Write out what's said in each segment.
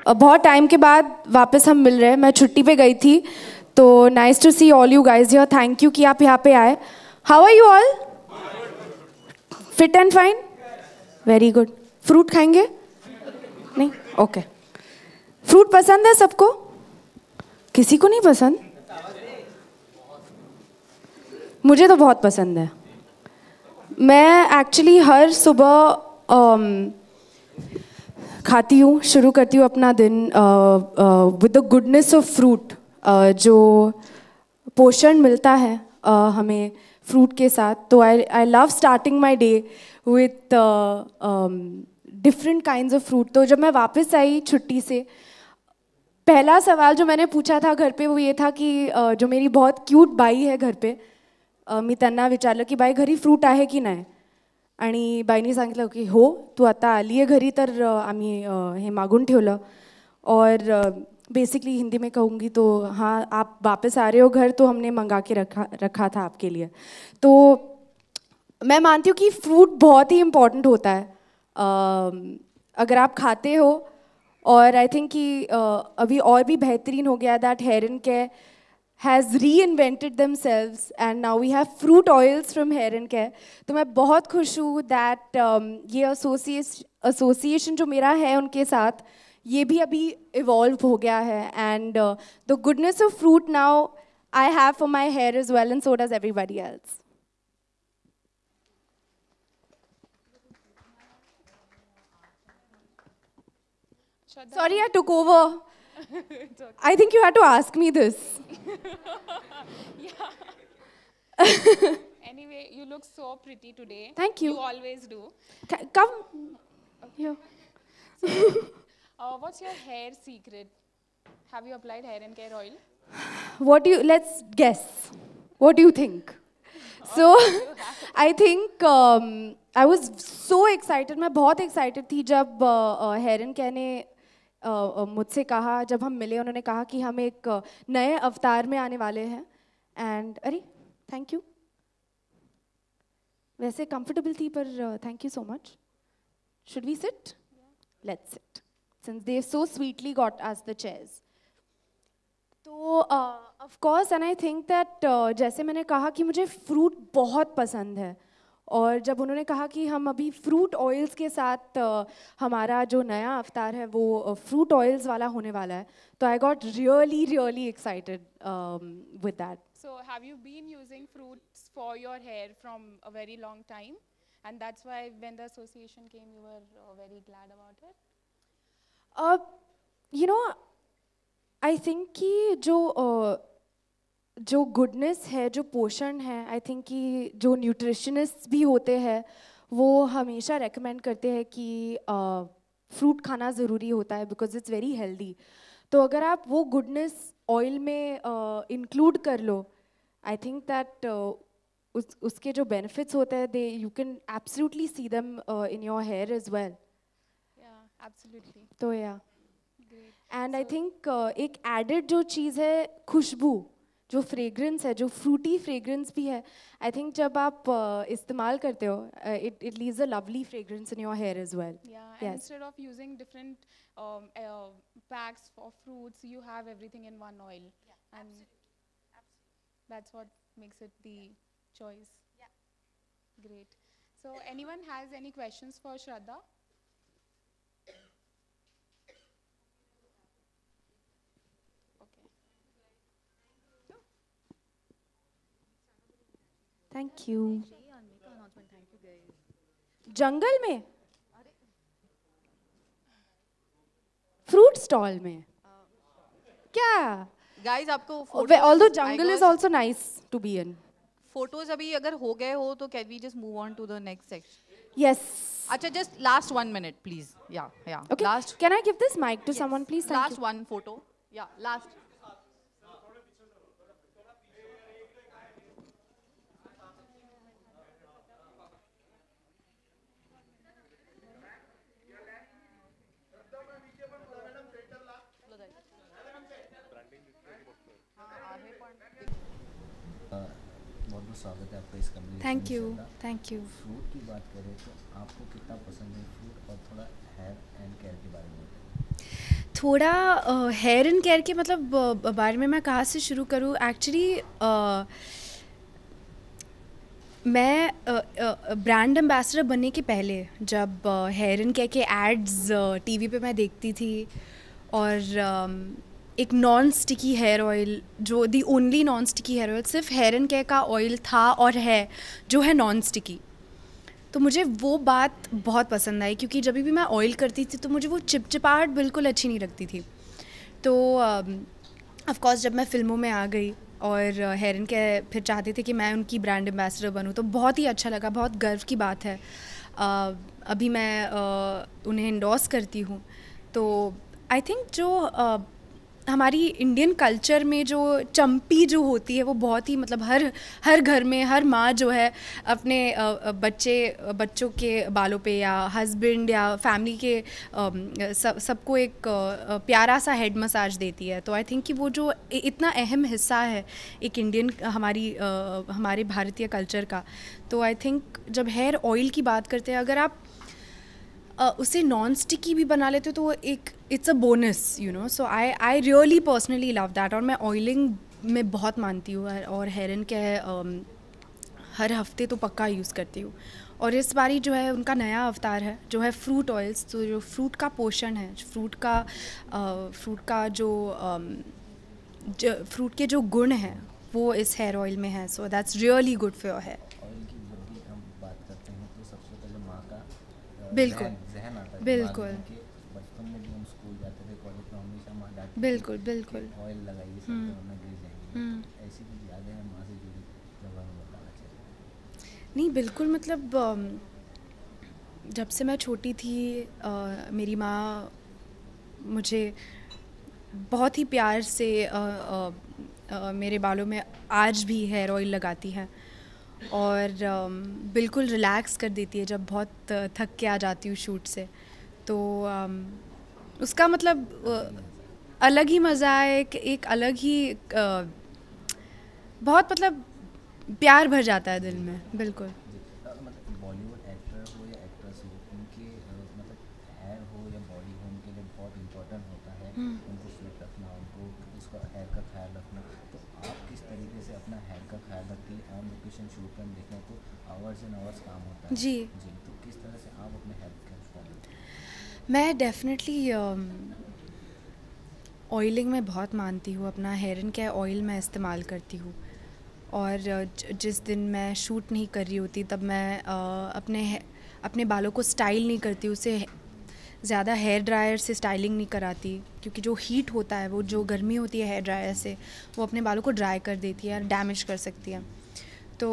बहुत टाइम के बाद वापस हम मिल रहे हैं. मैं छुट्टी पे गई थी, तो nice to see all you guys here. Thank you कि आप यहाँ पे आए. How are you all? Fit and fine? Very good. Fruit खाएंगे? नहीं? ओके. फ्रूट पसंद है सबको? किसी को नहीं पसंद? मुझे तो बहुत पसंद है. मैं एक्चुअली हर सुबह खाती हूँ, शुरू करती हूँ अपना दिन with the goodness of fruit. जो पोषण मिलता है हमें फ्रूट के साथ, तो I love starting my day with different kinds of fruit. तो जब मैं वापस आई छुट्टी से, पहला सवाल जो मैंने पूछा था घर पे वो ये था कि जो मेरी बहुत क्यूट बाई है घर पे, मी त्यांना विचारलं की बाई घरी फ्रूट आहे की नाही. आणि बाईंनी सांगितलं की हो, तू आता आली आहे घरी तर आम्ही हे मागून ठेवलं. और बेसिकली हिंदी में कहूँगी तो हाँ, आप वापस आ रहे हो घर तो हमने मंगा के रखा था आपके लिए. तो मैं मानती हूँ कि फ्रूट बहुत ही इम्पॉर्टेंट होता है अगर आप खाते हो. और आई थिंक कि अभी और भी बेहतरीन हो गया that hair and care has reinvented themselves and now we have fruit oils from Hair and Care. तो मैं बहुत खुश हूँ that ये association जो मेरा है उनके साथ, ये भी अभी evolve हो गया है. And the goodness of fruit now I have for my hair as well, and so does everybody else. Sorry, I took over. Okay. I think you had to ask me this. Yeah. Anyway, you look so pretty today. Thank you. You always do. Come here. What's your hair secret? Have you applied Hair and Care oil? Let's guess. What do you think? So, I think I was so excited. मैं बहुत excited थी जब Hair and Care ने मुझसे कहा, जब हम मिले उन्होंने कहा कि हम एक नए अवतार में आने वाले हैं. एंड अरे थैंक यू. वैसे कंफर्टेबल थी पर thank you so much. Should we sit? Let's sit since they so sweetly got us the chairs. तो of course and I think that जैसे मैंने कहा कि मुझे फ्रूट बहुत पसंद है, और जब उन्होंने कहा कि हम अभी फ्रूट ऑयल्स के साथ हमारा जो नया अवतार है वो फ्रूट ऑयल्स वाला होने वाला है, तो I got really excited with that. So have you been using fruits for your hair from a very long time, and that's why when the association came you were very glad about it? You know, I think कि जो goodness है, जो पोषण है, I think कि जो nutritionist भी होते हैं वो हमेशा रेकमेंड करते हैं कि फ्रूट खाना ज़रूरी होता है बिकॉज इट्स वेरी हेल्दी. तो अगर आप वो गुडनेस ऑयल में इंक्लूड कर लो, आई थिंक दैट उसके जो बेनिफिट्स होते हैं they you can absolutely see them in your hair as well. Yeah absolutely. तो या एंड आई थिंक एक एडेड जो चीज़ है खुशबू, जो फ्रेग्रेंस है, जो फ्रूटी फ्रेग्रेंस भी है, आई थिंक जब आप इस्तेमाल करते हो it leaves a lovely fragrance in your hair as well. Instead of using different packs for fruits, you have everything in one oil. Yeah, and that's what makes it the choice. Yeah. Great. So anyone has any questions for Shraddha? Thank you. जंगल में fruit stall में क्या guys आपको although jungle is also nice to be in. Photos अभी अगर हो गए हो तो can we just move on to the next section? Yes. अच्छा, just last 1 minute please. Yeah okay. Last. Can I give this mic to someone please? Last one photo. Yeah last. बहुत बहुत स्वागत है आपका इस कम्युनिटी. Thank you. फ्रूट की बात करें तो आपको कितना पसंद है फ्रूट, और थोड़ा हेयर एंड केयर के बारे में बताएं. थोड़ा हेयर एंड केयर के मतलब बारे में मैं कहाँ से शुरू करूँ. एक्चुअली मैं ब्रांड एम्बेसडर बनने के पहले जब हेयर एंड केयर के एड्स टीवी पे मैं देखती थी, और एक नॉन स्टिकी हेयर ऑयल, जो the only non sticky hair oil सिर्फ हेयर एंड केयर का ऑयल था और है, जो है नॉन स्टिकी. तो मुझे वो बात बहुत पसंद आई, क्योंकि जब भी मैं ऑयल करती थी तो मुझे वो चिपचिपाहट बिल्कुल अच्छी नहीं लगती थी. तो ऑफ कोर्स जब मैं फ़िल्मों में आ गई और हेयर एंड केयर फिर चाहते थे कि मैं उनकी ब्रांड एम्बेसडर बनूं, तो बहुत ही अच्छा लगा. बहुत गर्व की बात है. अभी मैं उन्हें इंडोर्स करती हूँ. तो आई थिंक जो हमारी इंडियन कल्चर में जो चंपी जो होती है वो बहुत ही मतलब हर घर में हर माँ जो है अपने बच्चों के बालों पे या हस्बैंड या फैमिली के सबको एक प्यारा सा हेड मसाज देती है. तो आई थिंक कि वो जो इतना अहम हिस्सा है एक इंडियन हमारे भारतीय कल्चर का. तो आई थिंक जब हेयर ऑयल की बात करते हैं, अगर आप उसे नॉन स्टिकी भी बना लेते हो तो एक it's a bonus, you know. So I really personally love that. और मैं ऑयलिंग में बहुत मानती हूँ, और हेयर एंड केयर हर हफ्ते तो पक्का यूज़ करती हूँ. और इस बारी जो है उनका नया अवतार है जो है फ्रूट ऑयल्स. तो जो फ्रूट का पोषण है, फ्रूट का जो फ्रूट के जो गुण हैं वो इस हेयर ऑयल में है. So that's really good for your hair. Oil की जब भी हम बात करते हैं तो सबसे पहले माँ का बिल्कुल, जहन आता है. बिल्कुल. बचपन में भी हम स्कूल जाते थे, कॉलेज में हमेशा माँ डांटती थी बिल्कुल, बिल्कुल. कि ऑयल लगाइए, सर पे वरना गिर जाएंगे. ऐसी कुछ यादें हैं माँ से जुड़ी जब हमें बताना चाहिए? नहीं, बिल्कुल. मतलब जब से मैं छोटी थी मेरी माँ मुझे बहुत ही प्यार से मेरे बालों में आज भी हेयर ऑयल लगाती हैं, और बिल्कुल रिलैक्स कर देती है जब बहुत थक के आ जाती हूँ शूट से. तो उसका मतलब अलग ही मज़ा है, एक अलग ही बहुत मतलब प्यार भर जाता है दिल में. बिल्कुल. मतलब बॉलीवुड एक्टर हो या एक्ट्रेस हो, उनके मतलब हेयर हो या बॉडी हो, उनके लिए बहुत इम्पोर्टेंट होता है उनको फिट रखना, उनको उसका हेयर का ख्याल रखना. तो आप किस तरीके से अपना हेयर का ख्याल रखती है? ऑन लोकेशन शूट पर देखें तो आवर्स एंड आवर्स काम होता है. जी. तो किस तरह से आप अपने हेयर का ख्याल रखते हैं? मैं डेफिनेटली ऑयलिंग में बहुत मानती हूँ. अपना हेयर एंड केयर ऑयल मैं इस्तेमाल करती हूँ, और जिस दिन मैं शूट नहीं कर रही होती तब मैं अपने बालों को स्टाइल नहीं करती, उसे ज़्यादा हेयर ड्रायर से स्टाइलिंग नहीं कराती, क्योंकि जो हीट होता है, वो जो गर्मी होती है हेयर ड्रायर से, वो अपने बालों को ड्राई कर देती है, डैमेज कर सकती है. तो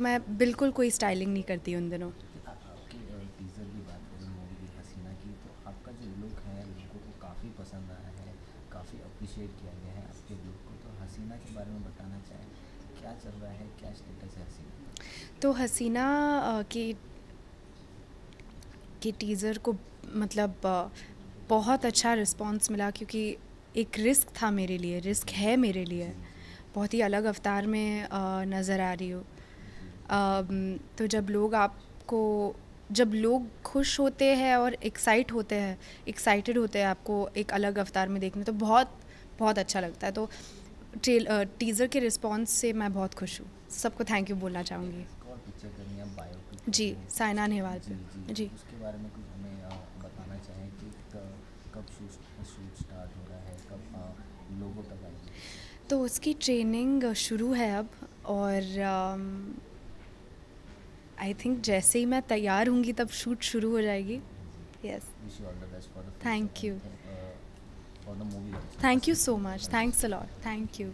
मैं बिल्कुल कोई स्टाइलिंग नहीं करती उन दिनों. आपकी टीज़र की बात करें मूवी हसीना की, तो आपका जो लुक है लोगों को काफ़ी पसंद आया है, काफ़ी अप्रिशिएट किया गया है आपके लुक को. तो हसीना के बारे में बताना चाहें, क्या चल रहा है, क्या स्टेटस है हसीना? तो हसीना के टीज़र को मतलब बहुत अच्छा रिस्पांस मिला, क्योंकि एक रिस्क था मेरे लिए, रिस्क है मेरे लिए. बहुत ही अलग अवतार में नज़र आ रही हो. तो जब लोग खुश होते हैं और एक्साइटेड होते हैं आपको एक अलग अवतार में देखने, तो बहुत बहुत अच्छा लगता है. तो टीज़र के रिस्पांस से मैं बहुत खुश हूँ. सबको थैंक यू बोलना चाहूँगी. और पिक्चर करनी है बायोपिक. जी, साइना नेहवाल पे. जी. उसके बारे में कुछ हमें बताना चाहें कि कब शूट स्टार्ट हो रहा है, कब लोगों तक आएगी? तो उसकी ट्रेनिंग शुरू है अब, और आई थिंक जैसे ही मैं तैयार होंगी तब शूट शुरू हो जाएगी. Yes. Wish you all the best for the thank you. For the movie. Thank you so much. Thanks a lot. Thank you.